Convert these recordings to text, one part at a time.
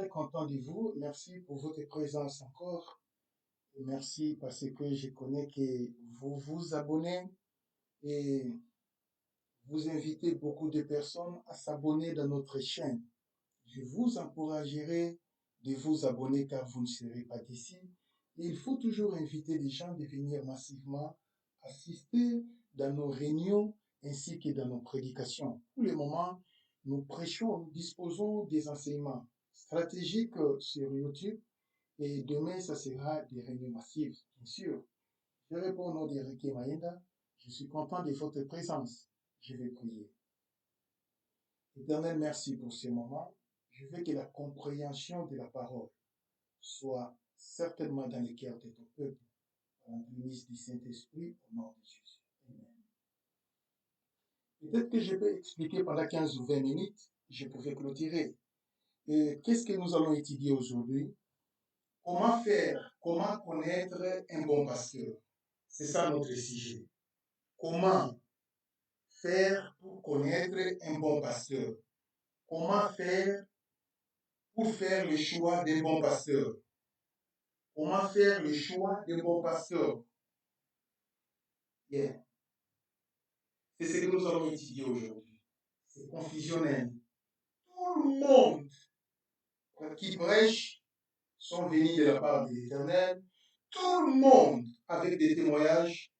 très content de vous. Merci pour votre présence encore. Et merci parce que je connais que vous vous abonnez et vous invitez beaucoup de personnes à s'abonner dans notre chaîne. Je vous encouragerai de vous abonner car vous ne serez pas d'ici. Et il faut toujours inviter les gens de venir massivement assister dans nos réunions ainsi que dans nos prédications. Pour le moment, nous prêchons, nous disposons des enseignements stratégiques sur YouTube et demain, ça sera des réunions massives, bien sûr. Je réponds au nom d'Eric Maïnda. Je suis content de votre présence. Je vais prier. Éternel, merci pour ce moment. Je veux que la compréhension de la parole soit certainement dans les cœurs de ton peuple, par l'entremise du Saint-Esprit, au nom de Jésus. Amen. Peut-être que je peux expliquer pendant 15 ou 20 minutes, je pouvais clôturer. Qu'est-ce que nous allons étudier aujourd'hui? Comment faire, comment connaître un bon pasteur? C'est ça notre sujet. Comment faire pour connaître un bon pasteur? Comment faire pour faire le choix d'un bon pasteur? Comment faire le choix d'un bon pasteur? Yeah. C'est ce que nous allons étudier aujourd'hui. C'est confusionnel. Tout le monde qui prêche sont venus de la part de l'Éternel. Tout le monde avec des témoignages.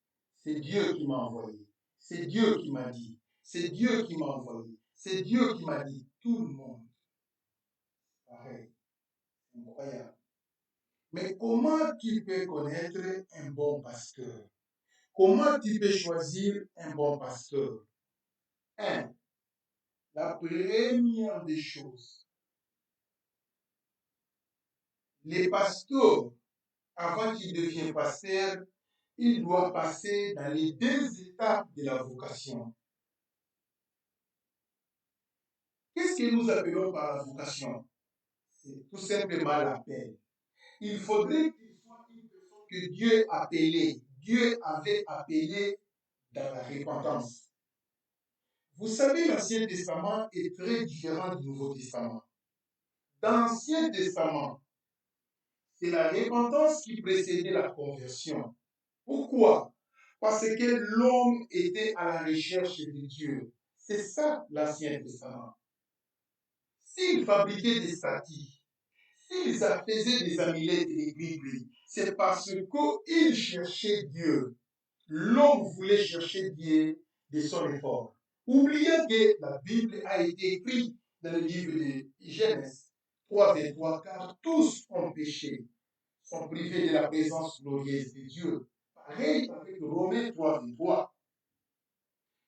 C'est Dieu qui m'a envoyé. C'est Dieu qui m'a dit. C'est Dieu qui m'a envoyé. C'est Dieu qui m'a dit. Tout le monde. Pareil. Incroyable. Mais comment tu peux connaître un bon pasteur? Comment tu peux choisir un bon pasteur? La première des choses, les pasteurs, avant qu'ils deviennent pasteurs, ils doivent passer dans les 2 étapes de la vocation. Qu'est-ce que nous appelons par la vocation? C'est tout simplement l'appel. Il faudrait qu'il soit une personne que Dieu appelait. Dieu avait appelé dans la repentance. Vous savez, l'Ancien Testament est très différent du Nouveau Testament. Dans l'Ancien Testament, c'est la repentance qui précédait la conversion. Pourquoi? Parce que l'homme était à la recherche de Dieu. C'est ça l'Ancien Testament. S'il fabriquait des statues, s'il faisait des amulettes et des Bibles, c'est parce qu'il cherchait Dieu. L'homme voulait chercher Dieu de son effort. Oubliez que la Bible a été écrite dans le livre de Genèse 3:23, car tous ont péché, sont privés de la présence glorieuse de Dieu. Pareil avec Romains 3:23.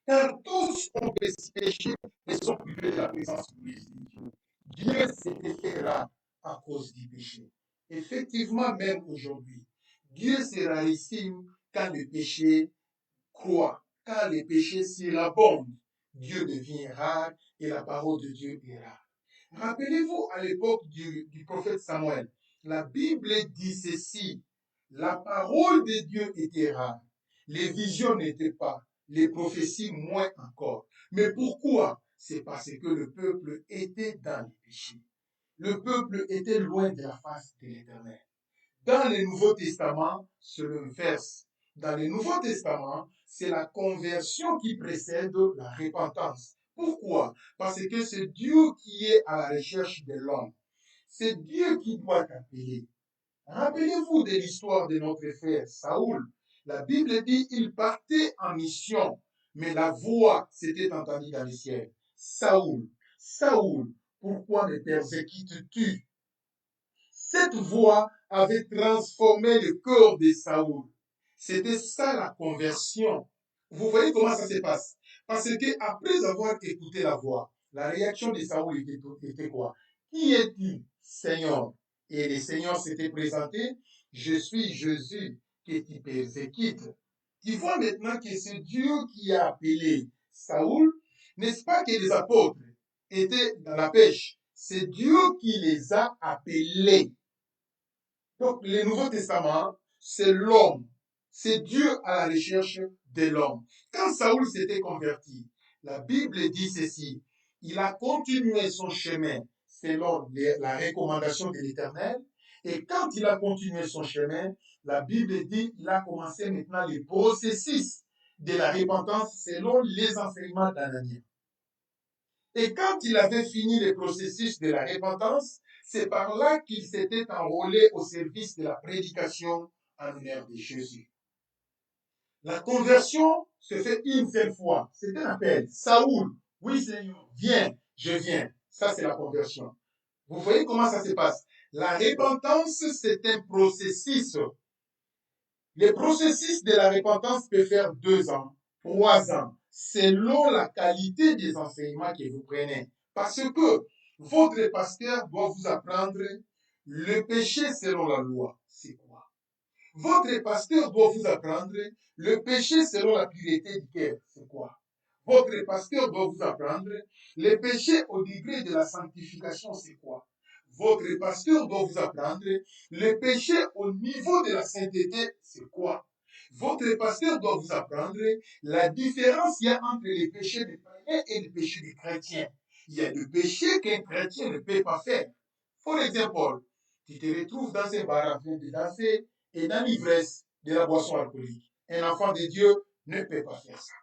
Car tous ont péché et sont privés de la présence glorieuse de Dieu. Dieu s'est fait rare à cause du péché. Effectivement, même aujourd'hui, Dieu sera rarissime quand le péché croît. Quand le péché surabonde, Dieu devient rare et la parole de Dieu est rare. Rappelez-vous à l'époque du prophète Samuel, la Bible dit ceci, la parole de Dieu était rare, les visions n'étaient pas, les prophéties moins encore. Mais pourquoi? C'est parce que le peuple était dans le péché. Le peuple était loin de la face de l'Éternel. Dans le Nouveau Testament, c'est l'inverse. Dans le Nouveau Testament, c'est la conversion qui précède la repentance. Pourquoi? Parce que c'est Dieu qui est à la recherche de l'homme. C'est Dieu qui doit t'appeler. Rappelez-vous de l'histoire de notre frère Saoul. La Bible dit qu'il partait en mission, mais la voix s'était entendue dans le ciel. Saoul, Saoul, pourquoi me persécutes-tu? Cette voix avait transformé le cœur de Saoul. C'était ça la conversion. Vous voyez comment ça se passe? Parce que après avoir écouté la voix, la réaction de Saoul était quoi? Qui es-tu, Seigneur? Et le Seigneur s'était présenté, je suis Jésus que tu persécutes. Tu vois maintenant que c'est Dieu qui a appelé Saoul. N'est-ce pas que les apôtres étaient dans la pêche? C'est Dieu qui les a appelés. Donc, le Nouveau Testament, c'est l'homme. C'est Dieu à la recherche de l'homme. Quand Saoul s'était converti, la Bible dit ceci. Il a continué son chemin. selon la recommandation de l'Éternel. Et quand il a continué son chemin, la Bible dit qu'il a commencé maintenant le processus de la repentance selon les enseignements d'Ananias. Et quand il avait fini le processus de la repentance, c'est par là qu'il s'était enrôlé au service de la prédication en l'honneur de Jésus. La conversion se fait une seule fois. C'est un appel. Saoul, oui Seigneur, viens, je viens. Ça, c'est la conversion. Vous voyez comment ça se passe. La repentance, c'est un processus. Le processus de la repentance peut faire 2 ans, 3 ans, selon la qualité des enseignements que vous prenez. Parce que votre pasteur doit vous apprendre le péché selon la loi. C'est quoi? Votre pasteur doit vous apprendre le péché selon la pureté du cœur. C'est quoi? Votre pasteur doit vous apprendre le péché au degré de la sanctification. C'est quoi? Votre pasteur doit vous apprendre le péché au niveau de la sainteté. C'est quoi? Votre pasteur doit vous apprendre la différence qu'il y a entre les péchés des païens et les péchés des chrétiens. Il y a des péchés qu'un chrétien ne peut pas faire. Pour exemple, tu te retrouves dans un bar en train de danser et dans l'ivresse de la boisson alcoolique. Un enfant de Dieu ne peut pas faire ça.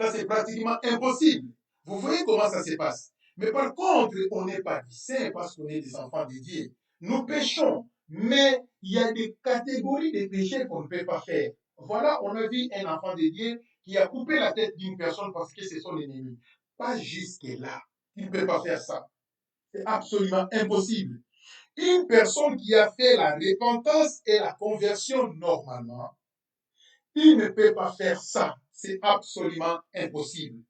Ça, c'est pratiquement impossible. Vous voyez comment ça se passe. Mais par contre, on n'est pas des saints parce qu'on est des enfants de Dieu. Nous péchons, mais il y a des catégories de péchés qu'on ne peut pas faire. Voilà, on a vu un enfant de Dieu qui a coupé la tête d'une personne parce que c'est son ennemi. Pas jusque-là. Il ne peut pas faire ça. C'est absolument impossible. Une personne qui a fait la repentance et la conversion normalement, il ne peut pas faire ça. C'est absolument impossible.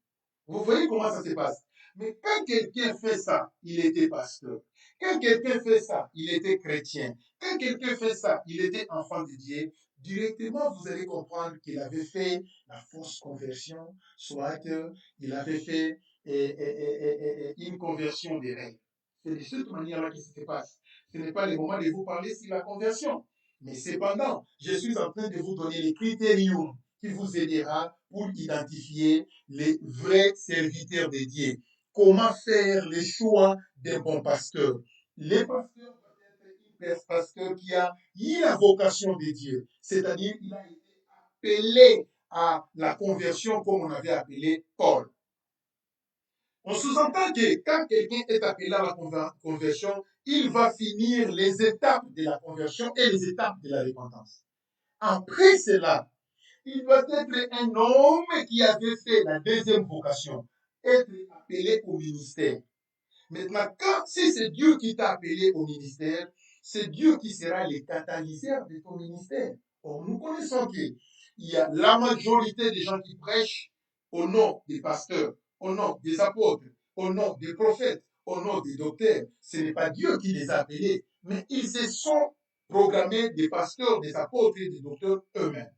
Vous voyez comment ça se passe. Mais quand quelqu'un fait ça, il était pasteur. Quand quelqu'un fait ça, il était chrétien. Quand quelqu'un fait ça, il était enfant de Dieu. Directement, vous allez comprendre qu'il avait fait la fausse conversion, soit il avait fait une conversion des règles. C'est de cette manière-là que ça se passe. Ce n'est pas le moment de vous parler sur la conversion. Mais cependant, je suis en train de vous donner les critériums qui vous aidera pour identifier les vrais serviteurs de Dieu. Comment faire le choix d'un bon pasteur? Le pasteur doit être un pasteur qui a eu la vocation de Dieu, c'est-à-dire qu'il a été appelé à la conversion comme on avait appelé Paul. On sous-entend que quand quelqu'un est appelé à la conversion, il va finir les étapes de la conversion et les étapes de la repentance. Après cela, il doit être un homme qui avait fait la deuxième vocation, être appelé au ministère. Maintenant, si c'est Dieu qui t'a appelé au ministère, c'est Dieu qui sera le catalyseur de ton ministère. Or, nous connaissons qu'il y a la majorité des gens qui prêchent au nom des pasteurs, au nom des apôtres, au nom des prophètes, au nom des docteurs. Ce n'est pas Dieu qui les a appelés, mais ils se sont programmés des pasteurs, des apôtres et des docteurs eux-mêmes.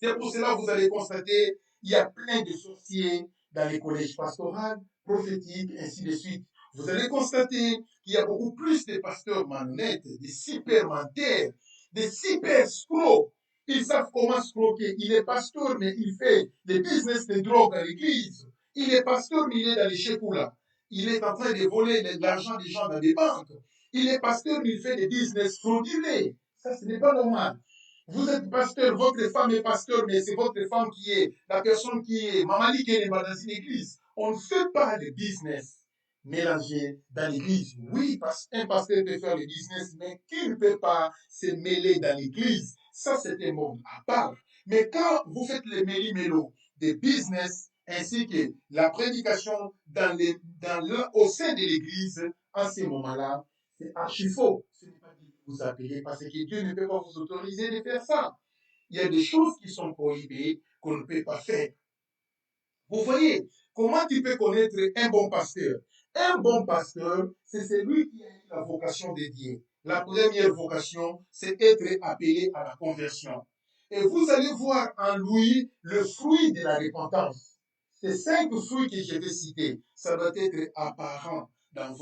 C'est pour cela que vous allez constater qu'il y a plein de sorciers dans les collèges pastoraux, prophétiques, ainsi de suite. Vous allez constater qu'il y a beaucoup plus de pasteurs malhonnêtes, des super menteurs, des super escrocs. Ils savent comment escroquer. Il est pasteur, mais il fait des business de drogue à l'église. Il est pasteur, mais il est dans les chekoulas. Il est en train de voler l'argent des gens dans des banques. Il est pasteur, mais il fait des business frauduleux. Ça, ce n'est pas normal. Vous êtes pasteur, votre femme est pasteur, mais c'est votre femme qui est la personne qui est mamali qui est dans une église. On ne fait pas de business mélangé dans l'église. Oui, un pasteur peut faire le business, mais qui ne peut pas se mêler dans l'église? Ça, c'est un monde à part. Mais quand vous faites les méli-mélo des business ainsi que la prédication au sein de l'église, en ce moment-là, c'est archi faux. Ce n'est pas Dieu qui vous appelle parce que Dieu ne peut pas vous autoriser de faire ça. Il y a des choses qui sont prohibées qu'on ne peut pas faire. Vous voyez, comment tu peux connaître un bon pasteur? Un bon pasteur, c'est celui qui a eu la vocation de Dieu. La première vocation, c'est être appelé à la conversion. Et vous allez voir en lui le fruit de la repentance. Ces 5 fruits que je vais citer, ça doit être apparent dans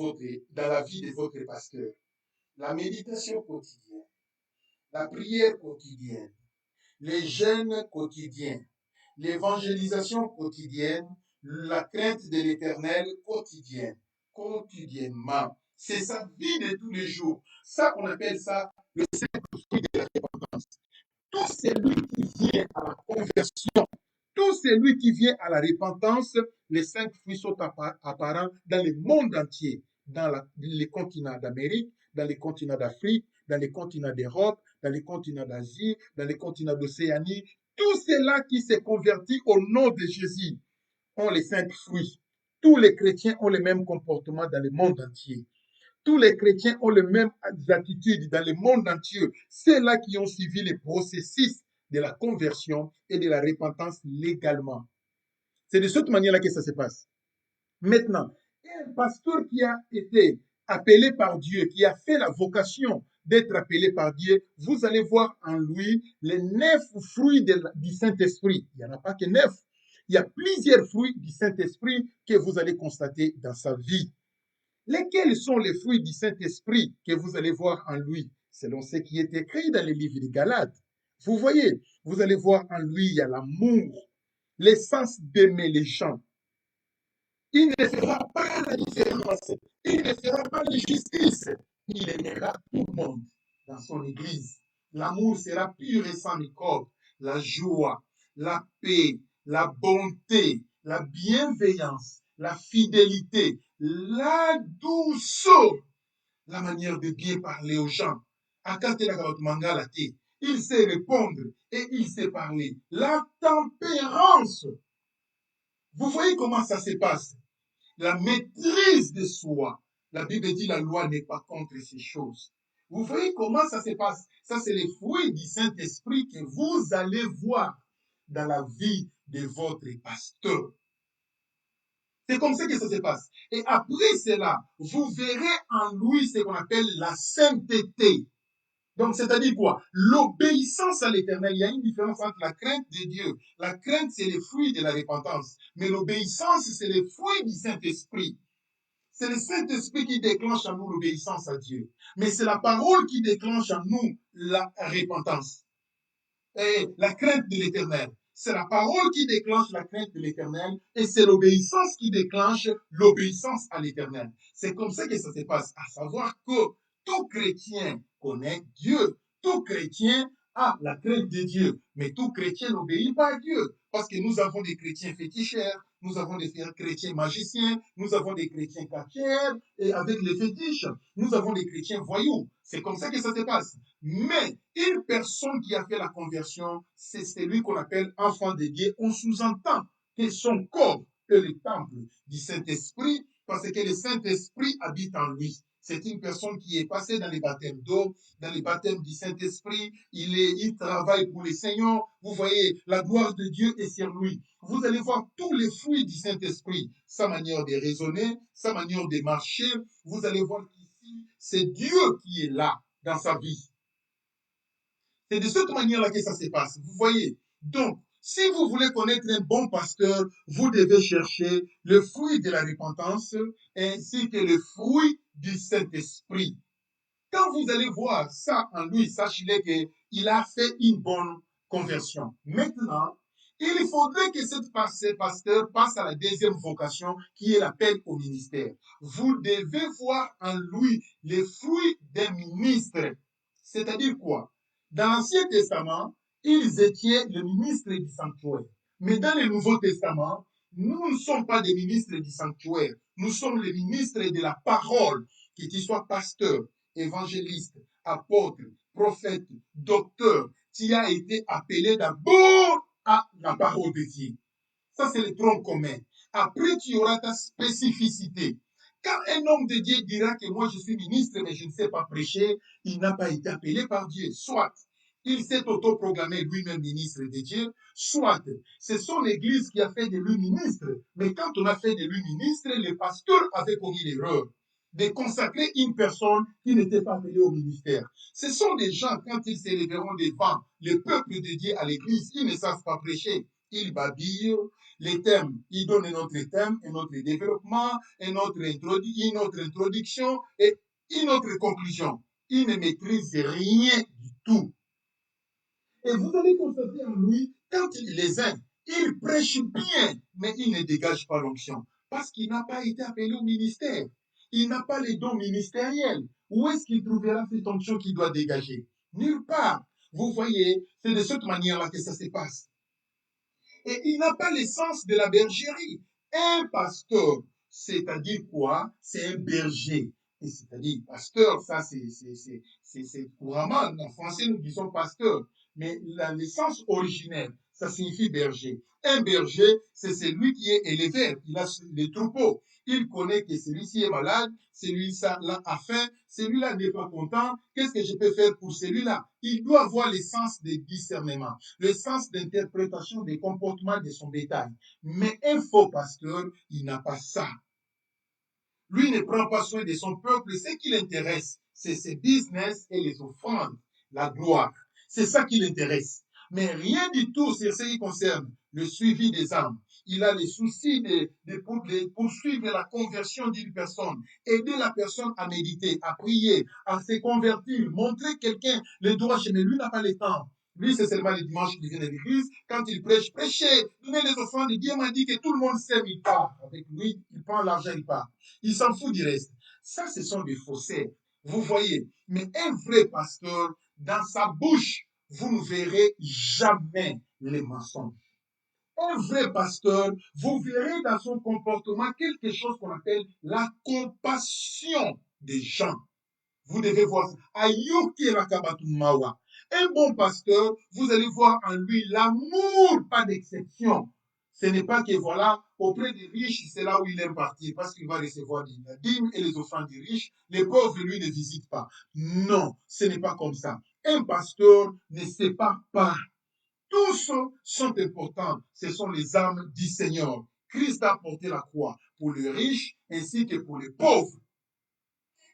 la vie de votre pasteur. La méditation quotidienne, la prière quotidienne, les jeûnes quotidiens, l'évangélisation quotidienne, la crainte de l'Éternel quotidienne. quotidiennement. C'est sa vie de tous les jours. Ça, on appelle ça le simple fruit de la repentance. Tout celui qui vient à la conversion, tout celui qui vient à la repentance, les 5 fruits sont apparents dans le monde entier, dans les continents d'Amérique, dans les continents d'Afrique, dans les continents d'Europe, dans les continents d'Asie, dans les continents d'Océanie. Tout cela qui s'est converti au nom de Jésus ont les 5 fruits. Tous les chrétiens ont le même comportement dans le monde entier. Tous les chrétiens ont les mêmes attitudes dans le monde entier. Ceux-là qui ont suivi les processus de la conversion et de la repentance légalement. C'est de cette manière-là que ça se passe. Maintenant, un pasteur qui a été appelé par Dieu, qui a fait la vocation d'être appelé par Dieu, vous allez voir en lui les 9 fruits du Saint-Esprit. Il n'y en a pas que 9. Il y a plusieurs fruits du Saint-Esprit que vous allez constater dans sa vie. Lesquels sont les fruits du Saint-Esprit que vous allez voir en lui, selon ce qui est écrit dans les livres de Galates? Vous voyez, vous allez voir en lui, il y a l'amour, l'essence d'aimer les gens. Il ne fera pas la différence, il ne fera pas l'injustice, il aimera tout le monde dans son église. L'amour sera pur et sans microbe, la joie, la paix, la bonté, la bienveillance, la fidélité, la douceur, la manière de bien parler aux gens. Il sait répondre et il sait parler. La tempérance. Vous voyez comment ça se passe? La maîtrise de soi. La Bible dit la loi n'est pas contre ces choses. Vous voyez comment ça se passe? Ça, c'est les fruits du Saint-Esprit que vous allez voir dans la vie de votre pasteur. C'est comme ça que ça se passe. Et après cela, vous verrez en lui ce qu'on appelle la sainteté. Donc, c'est-à-dire quoi? L'obéissance à l'Éternel. Il y a une différence entre la crainte de Dieu. La crainte, c'est les fruits de la repentance. Mais l'obéissance, c'est les fruits du Saint-Esprit. C'est le Saint-Esprit qui déclenche en nous l'obéissance à Dieu. Mais c'est la parole qui déclenche en nous la repentance. Et la crainte de l'Éternel. C'est la parole qui déclenche la crainte de l'Éternel et c'est l'obéissance qui déclenche l'obéissance à l'Éternel. C'est comme ça que ça se passe, à savoir que tout chrétien connaît Dieu, tout chrétien a la crainte de Dieu, mais tout chrétien n'obéit pas à Dieu, parce que nous avons des chrétiens féticheurs, nous avons des chrétiens magiciens, nous avons des chrétiens cachers et avec les fétiches, nous avons des chrétiens voyous. C'est comme ça que ça se passe. Mais une personne qui a fait la conversion, c'est celui qu'on appelle enfant de Dieu. On sous-entend que son corps est le temple du Saint-Esprit parce que le Saint-Esprit habite en lui. C'est une personne qui est passée dans les baptêmes d'eau, dans les baptêmes du Saint-Esprit. Il travaille pour le Seigneur. Vous voyez, la gloire de Dieu est sur lui. Vous allez voir tous les fruits du Saint-Esprit. Sa manière de raisonner, sa manière de marcher. Vous allez voir qu'ici, c'est Dieu qui est là dans sa vie. C'est de cette manière-là que ça se passe. Vous voyez. Donc, si vous voulez connaître un bon pasteur, vous devez chercher le fruit de la repentance ainsi que le fruit du Saint-Esprit. Quand vous allez voir ça en lui, sachez qu'il a fait une bonne conversion. Maintenant, il faudrait que ce pasteur passe à la deuxième vocation qui est l'appel au ministère. Vous devez voir en lui les fruits d'un ministre. C'est-à-dire quoi? Dans l'Ancien Testament, ils étaient le ministre du sanctuaire. Mais dans le Nouveau Testament, nous ne sommes pas des ministres du sanctuaire. Nous sommes les ministres de la parole, que tu sois pasteur, évangéliste, apôtre, prophète, docteur. Tu as été appelé d'abord à la parole de Dieu. Ça, c'est le tronc commun. Après, tu auras ta spécificité. Quand un homme de Dieu dira que moi je suis ministre mais je ne sais pas prêcher, il n'a pas été appelé par Dieu. Soit il s'est autoproclamé lui-même ministre de Dieu, soit c'est son église qui a fait de lui ministre. Mais quand on a fait de lui ministre, le pasteur avait commis l'erreur de consacrer une personne qui n'était pas appelée au ministère. Ce sont des gens, quand ils se lèveront devant le peuple de Dieu à l'église, ils ne savent pas prêcher. Ils babillent les thèmes. Ils donnent un autre thème, un autre développement, une autre introduction et une autre conclusion. Ils ne maîtrisent rien du tout. Et vous allez constater en lui, quand il les aime, il prêche bien, mais il ne dégage pas l'onction. Parce qu'il n'a pas été appelé au ministère. il n'a pas les dons ministériels. Où est-ce qu'il trouvera cette onction qu'il doit dégager? Nulle part. Vous voyez, c'est de cette manière-là que ça se passe. Et il n'a pas l'essence de la bergerie. Un pasteur, c'est-à-dire quoi? C'est un berger. Et c'est-à-dire, pasteur, ça c'est couramment. En français, nous disons pasteur. Mais l'essence originelle, ça signifie berger. Un berger, c'est celui qui est élevé. Il a les troupeaux. Il connaît que celui-ci est malade, celui-là a faim, celui-là n'est pas content. Qu'est-ce que je peux faire pour celui-là? Il doit avoir l'essence de discernement, le sens d'interprétation des comportements de son bétail. Mais un faux pasteur, il n'a pas ça. Lui ne prend pas soin de son peuple. Ce qui l'intéresse, c'est ses business et les offrandes, la gloire. C'est ça qui l'intéresse. Mais rien du tout sur ce qui concerne le suivi des âmes. Il a les soucis de poursuivre la conversion d'une personne, aider la personne à méditer, à prier, à se convertir, montrer quelqu'un le droit chemin. Lui n'a pas le temps. Lui, c'est seulement le dimanche qu'il vient à l'église. Quand il prêche, prêchez, donnez les offrandes. Dieu m'a dit que tout le monde sait, il part. Avec lui, il prend l'argent, il part. Il s'en fout du reste. Ça, ce sont des faussaires. Vous voyez. Mais un vrai pasteur, dans sa bouche, vous ne verrez jamais les mensonges. Un vrai pasteur, vous verrez dans son comportement quelque chose qu'on appelle la compassion des gens. Vous devez voir ça. Un bon pasteur, vous allez voir en lui l'amour, pas d'exception. Ce n'est pas que voilà, auprès des riches, c'est là où il aime partir, parce qu'il va recevoir la dîme et les offrandes des riches. Les pauvres, lui, ne visitent pas. Non, ce n'est pas comme ça. Un pasteur ne sépare pas. Tous sont importants. Ce sont les âmes du Seigneur. Christ a porté la croix pour les riches ainsi que pour les pauvres.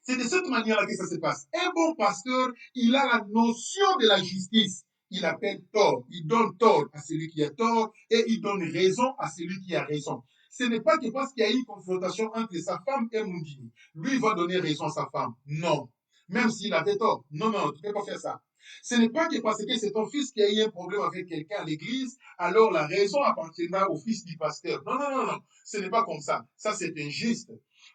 C'est de cette manière-là que ça se passe. Un bon pasteur, il a la notion de la justice. Il appelle tort. Il donne tort à celui qui a tort et il donne raison à celui qui a raison. Ce n'est pas que parce qu'il y a une confrontation entre sa femme et Mundini, lui va donner raison à sa femme. Non. Même s'il avait tort. Non, non, tu ne peux pas faire ça. Ce n'est pas que parce que c'est ton fils qui a eu un problème avec quelqu'un à l'église, alors la raison appartiendra au fils du pasteur. Non, non, non, non. Ce n'est pas comme ça. Ça, c'est injuste.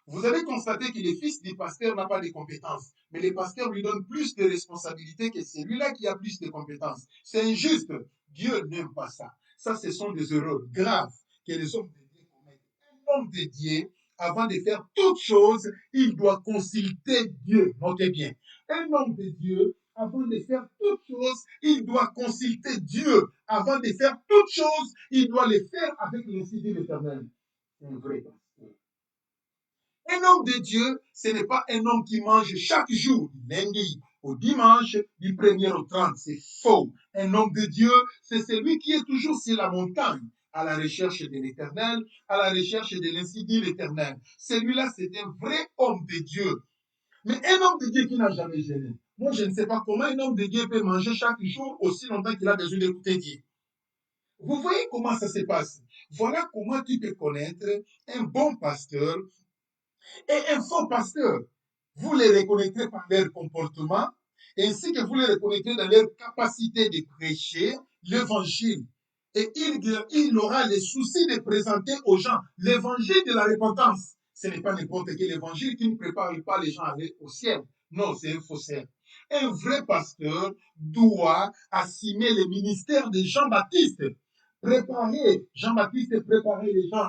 Vous avez constaté que le fils du pasteur n'a pas de compétences, mais le pasteur lui donne plus de responsabilités que celui-là qui a plus de compétences. C'est injuste. Dieu n'aime pas ça. Ça, ce sont des erreurs graves que les hommes de Dieu commettent. Un homme de Dieu, avant de faire toute chose, il doit consulter Dieu. Notez bien. Un homme de Dieu, avant de faire toute chose, il doit consulter Dieu. Avant de faire toute chose, il doit le faire avec l'insigne de l'Éternel. C'est un vrai pasteur. Un homme de Dieu, ce n'est pas un homme qui mange chaque jour, du lundi au dimanche, du 1er au 30. C'est faux. Un homme de Dieu, c'est celui qui est toujours sur la montagne, à la recherche de l'éternel, à la recherche de l'insigne de l'éternel. Celui-là, c'est un vrai homme de Dieu. Mais un homme de Dieu qui n'a jamais jeûné, moi, je ne sais pas comment un homme de Dieu peut manger chaque jour aussi longtemps qu'il a besoin d'écouter Dieu. Vous voyez comment ça se passe? Voilà comment tu peux connaître un bon pasteur et un faux pasteur. Vous les reconnaîtrez par leur comportement, ainsi que vous les reconnaîtrez dans leur capacité de prêcher l'évangile. Et il aura le souci de présenter aux gens l'évangile de la repentance. Ce n'est pas n'importe quel évangile qui ne prépare pas les gens à aller au ciel. Non, c'est un faussaire. Un vrai pasteur doit assumer le ministère de Jean-Baptiste. Jean-Baptiste préparait les gens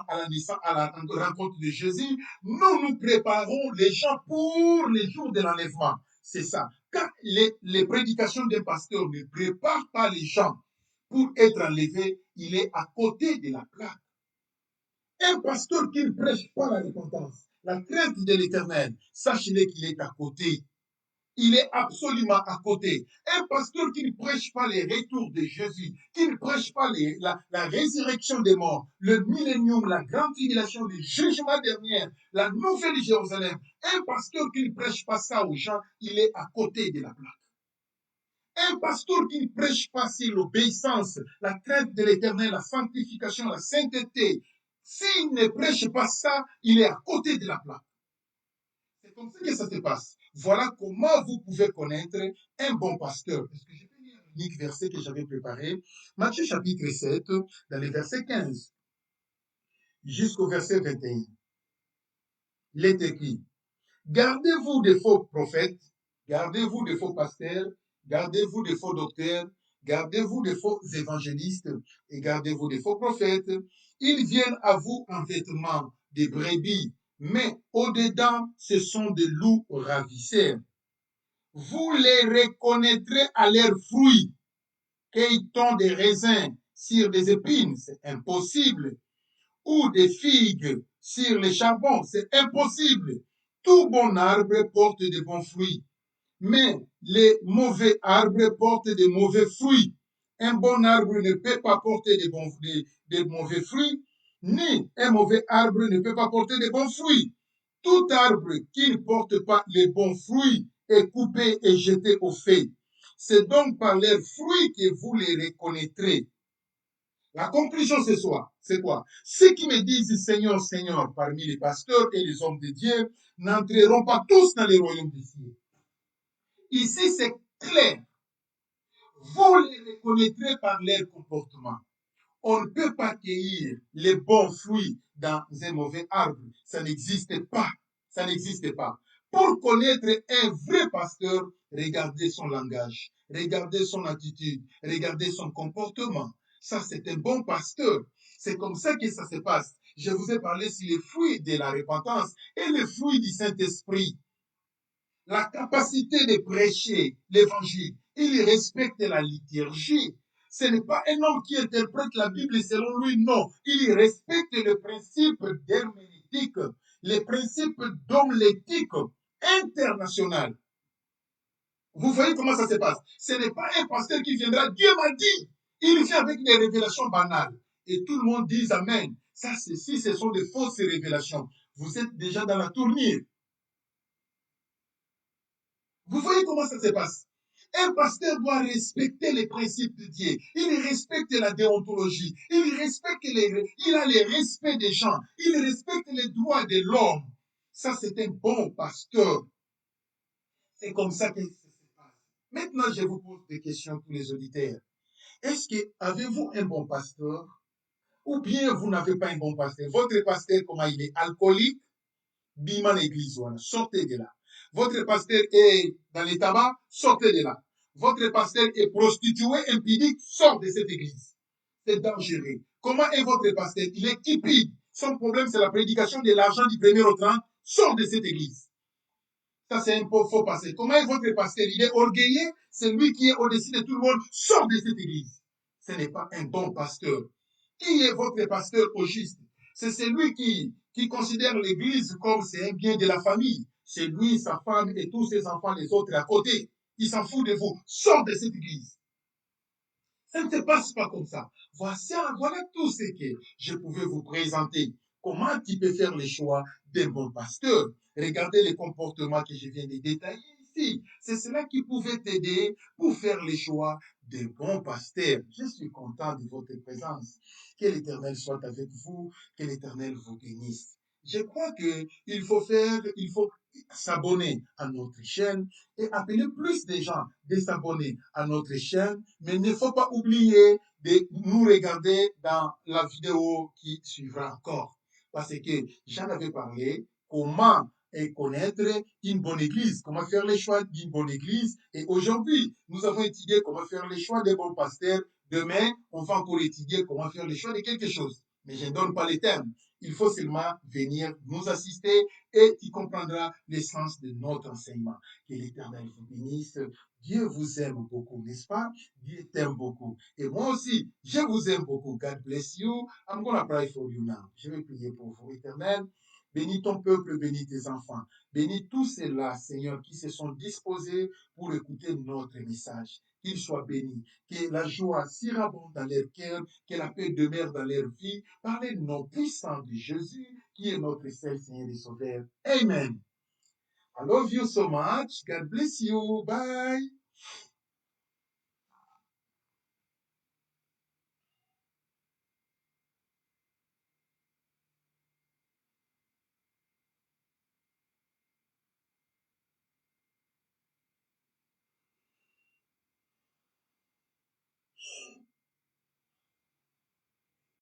à la rencontre de Jésus. Nous préparons les gens pour les jours de l'enlèvement. C'est ça. Quand les prédications d'un pasteur ne préparent pas les gens pour être enlevés, il est à côté de la plaque. Un pasteur qui ne prêche pas la repentance, la crainte de l'éternel, sachez-le qu'il est à côté. Il est absolument à côté. Un pasteur qui ne prêche pas les retours de Jésus, qui ne prêche pas la résurrection des morts, le millénium, la grande tribulation, le jugement dernier, la nouvelle Jérusalem, un pasteur qui ne prêche pas ça aux gens, il est à côté de la plaque. Un pasteur qui ne prêche pas sur l'obéissance, la crainte de l'éternel, la sanctification, la sainteté, s'il ne prêche pas ça, il est à côté de la plaque. C'est comme ça que ça se passe. Voilà comment vous pouvez connaître un bon pasteur. Est-ce que je peux lire l'unique verset que j'avais préparé? Matthieu chapitre 7, dans le verset 15 jusqu'au verset 21. Il est écrit: Gardez-vous des faux prophètes, gardez-vous des faux pasteurs, gardez-vous des faux docteurs, gardez-vous des faux évangélistes et gardez-vous des faux prophètes. Ils viennent à vous en vêtements de brebis, mais au-dedans, ce sont des loups ravisseurs. Vous les reconnaîtrez à leurs fruits. Cueille-t-on des raisins sur des épines? C'est impossible. Ou des figues sur les charbons? C'est impossible. Tout bon arbre porte de bons fruits, mais les mauvais arbres portent de mauvais fruits. Un bon arbre ne peut pas porter de mauvais fruits, ni un mauvais arbre ne peut pas porter de bons fruits. Tout arbre qui ne porte pas les bons fruits est coupé et jeté au feu. C'est donc par leurs fruits que vous les reconnaîtrez. La conclusion, c'est quoi? Ceux qui me disent Seigneur, Seigneur, parmi les pasteurs et les hommes de Dieu, n'entreront pas tous dans le royaume des cieux. Ici, c'est clair. Vous les reconnaîtrez par leur comportement. On ne peut pas cueillir les bons fruits dans un mauvais arbre. Ça n'existe pas. Ça n'existe pas. Pour connaître un vrai pasteur, regardez son langage, regardez son attitude, regardez son comportement. Ça, c'est un bon pasteur. C'est comme ça que ça se passe. Je vous ai parlé sur les fruits de la repentance et les fruits du Saint-Esprit. La capacité de prêcher l'évangile. Il respecte la liturgie. Ce n'est pas un homme qui interprète la Bible selon lui, non. Il respecte le principe d'herméneutique, les principes d'homilétique international. Vous voyez comment ça se passe? Ce n'est pas un pasteur qui viendra, Dieu m'a dit. Il vient avec des révélations banales. Et tout le monde dit Amen. Ça, si ce sont des fausses révélations, vous êtes déjà dans la tournure. Vous voyez comment ça se passe? Un pasteur doit respecter les principes de Dieu. Il respecte la déontologie. Il a le respect des gens. Il respecte les droits de l'homme. Ça, c'est un bon pasteur. C'est comme ça que ça se passe. Maintenant, je vous pose des questions pour les auditeurs. Est-ce que avez-vous un bon pasteur ou bien vous n'avez pas un bon pasteur? Votre pasteur, comment il est? Alcoolique? Bima l'église, sortez de là. Votre pasteur est dans les tabacs, sortez de là. Votre pasteur est prostitué, impudique, sort de cette église. C'est dangereux. Comment est votre pasteur? Il est cupide. Son problème, c'est la prédication de l'argent du premier au 30. Sort de cette église. Ça, c'est un peu faux pasteur. Comment est votre pasteur? Il est orgueilleux. C'est lui qui est au-dessus de tout le monde. Sort de cette église. Ce n'est pas un bon pasteur. Qui est votre pasteur au juste? C'est celui qui considère l'église comme c'est un bien de la famille. C'est lui, sa femme et tous ses enfants, les autres à côté. Il s'en fout de vous. Sors de cette église. Ça ne se passe pas comme ça. Voilà tout ce que je pouvais vous présenter. Comment tu peux faire le choix d'un bon pasteur? Regardez les comportements que je viens de détailler ici. C'est cela qui pouvait t'aider pour faire le choix d'un bon pasteur. Je suis content de votre présence. Que l'Éternel soit avec vous, que l'Éternel vous bénisse. Je crois qu'il faut s'abonner à notre chaîne et appeler plus de gens de s'abonner à notre chaîne. Mais il ne faut pas oublier de nous regarder dans la vidéo qui suivra encore. Parce que j'en avais parlé, comment connaître une bonne église, comment faire les choix d'une bonne église. Et aujourd'hui, nous avons étudié comment faire les choix des bons pasteurs. Demain, on va encore étudier comment faire les choix de quelque chose. Mais je ne donne pas les termes. Il faut seulement venir nous assister et tu comprendras l'essence de notre enseignement. Que l'Éternel vous bénisse. Dieu vous aime beaucoup, n'est-ce pas? Dieu t'aime beaucoup. Et moi aussi, je vous aime beaucoup. God bless you. I'm going to pray for you now. Je vais prier pour vous, Éternel. Bénis ton peuple, bénis tes enfants. Bénis tous ceux-là, Seigneur, qui se sont disposés pour écouter notre message. Qu'ils soient bénis, que la joie surabonde dans leur cœur, que la paix demeure dans leur vie, par les noms puissants de Jésus, qui est notre seul Seigneur et Sauveur. Amen. I love you so much. God bless you. Bye.